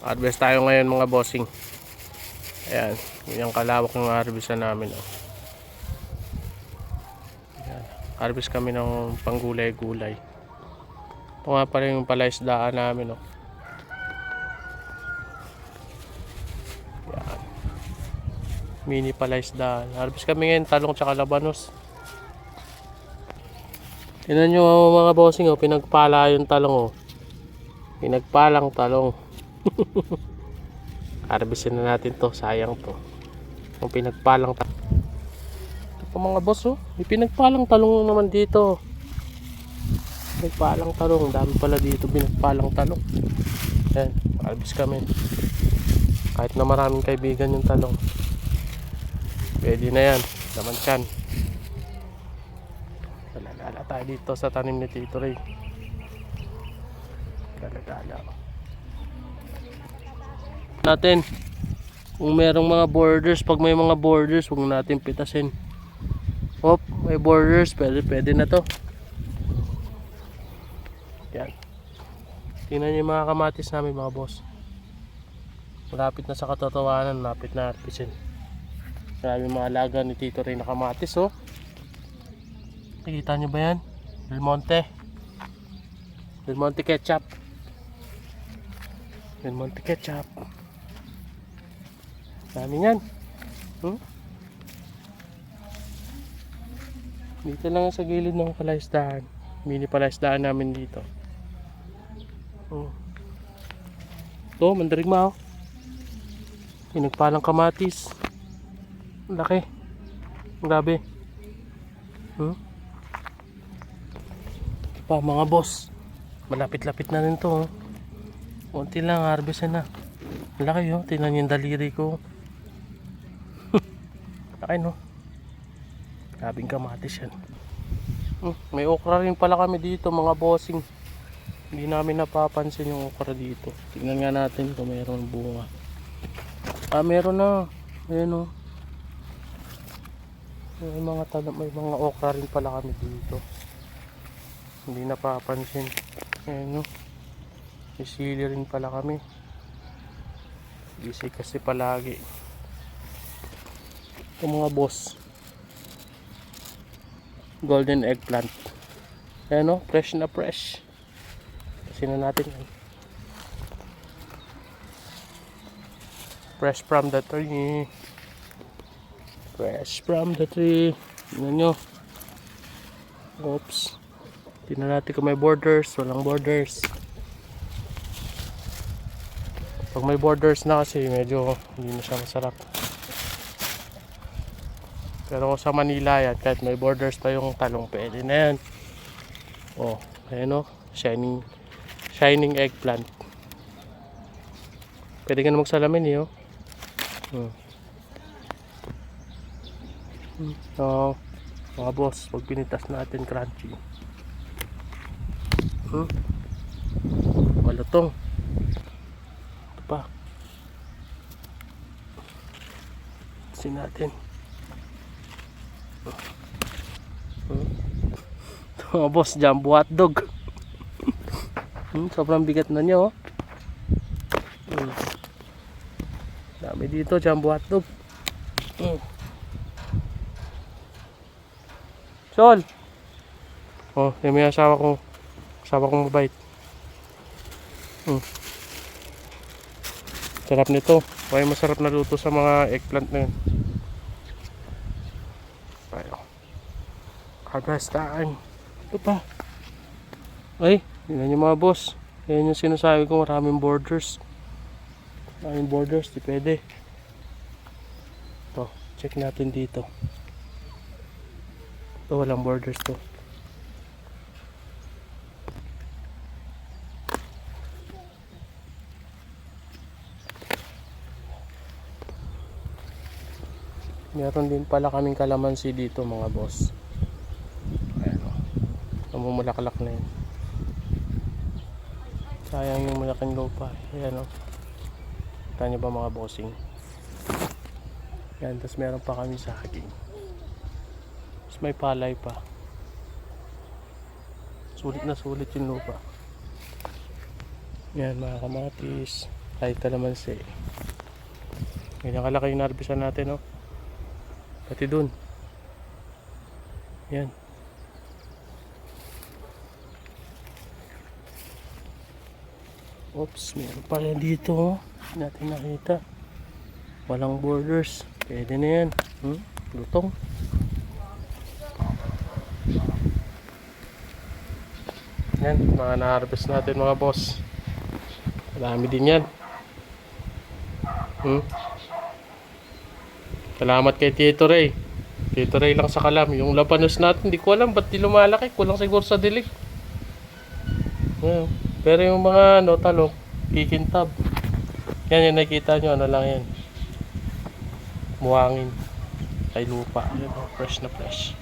Harvest tayo ngayon mga bossing. Ayan, yung kalawak ng harvest namin. Oh. Ayan, harvest kami ng panggulay-gulay. Ito nga pala yung palaisdaan namin. Oh. Ayan. Mini palaisdaan. Harvest kami ngayon talong tsaka labanos. Tingnan nyo mga bossing, oh, pinagpala yung talong. Oh. Pinagpalang talong. Harvestin na natin to, sayang to. Yung pinagpalang talong. Ito po mga boss, oh. May pinagpalang talong naman dito. Pinagpalang talong, dami pala dito pinagpalang talong. Ayan, harvest kami. Kahit na maraming kaibigan yung talong, pwede na yan, naman yan. Dala tayo dito sa tanim ni Tito Ray. Dala natin kung merong mga borders. Pag may mga borders, huwag natin pitasin. Hop, may borders, pwede na to. Yan, tingnan nyo yung mga kamatis namin mga boss. Malapit na sa katotohanan, malapit na harvestin. Maraming mga alaga ni Tito Ray na kamatis. Oh, nakikita nyo ba yan? Del Monte ketchup. Del Monte ketchup. Dami yan. Dito lang sa gilid ng palaisdaan. Mini palaisdaan namin dito. Ito, mandarigma. Oh. Pinagpalang kamatis. Laki. Grabe. Pa mga boss, malapit-lapit na rin to. Konti lang, harvest na. Laki, oh. Tingnan yung daliri ko. Laki, no? Grabing kamatis yan. May okra rin pala kami dito mga bossing. Hindi namin napapansin yung okra dito. Tingnan nga natin kung mayroon bunga. Meron na. Ayan, oh. May mga okra rin pala kami dito. Hindi napapansin. Ayan, no? May sili rin pala kami. Busy kasi palagi. Ito mga boss, golden eggplant. Ayan, no? Fresh na fresh. Kasi na natin yan. Fresh from the tree. Fresh from the tree. Tingnan nyo. Oops. Tingnan natin kung may borders. Walang borders. Pag may borders na kasi medyo hindi na siya masarap. Pero kung sa Manila yan, kahit may borders pa yung talong, pwede na yan. Oh, ayan, oh. Shining eggplant. Pwede ka na magsalamin eh, oh. Mga boss, pag pinitas natin crunchy. Malutong. Ito pa. Tasin natin. Ito mga boss, jumbo hotdog. Sobrang bigat na nyo, oh. Dami dito, jumbo hotdog. Sol! Oh, yung may asawa kong mabait. Sarap nito. May masarap na luto sa mga eggplant na yun. Tayo. Harvestaan. Ito pa. Ay, yun yung mga boss. Yan yung sinasabi ko, maraming borders. Maraming borders, di pwede. Ito, check natin dito. Ito, walang borders to. Meron din pala kaming kalamansi dito mga boss. Ayan, o. Namumulaklak na yun. Sayang yung malaking lupa. Ayan, o. Kita nyo ba mga bossing? Yan, tapos meron pa kami saging. Tapos may palay pa. Sulit na sulit yung lupa. Yan mga kamatis. kahit kalamansi. Ganyan kalaki yung narbisan natin, oh. Pati dun. Yan. Oops, meron pa yan dito, oh. Hindi natin nakita. Walang borders. Pwede na yan. Lutong. Yan, mga na-harvest natin mga boss. Marami din yan. Salamat kay Tito Ray. Tito Ray lang sa kalam. Yung labanos natin, hindi ko alam ba't di lumalaki. Kulang siguro sa dilig. Pero yung mga talong, kikintab. Yan yung nakikita nyo, ano lang yan. Muhangin. Kay lupa. Fresh na fresh.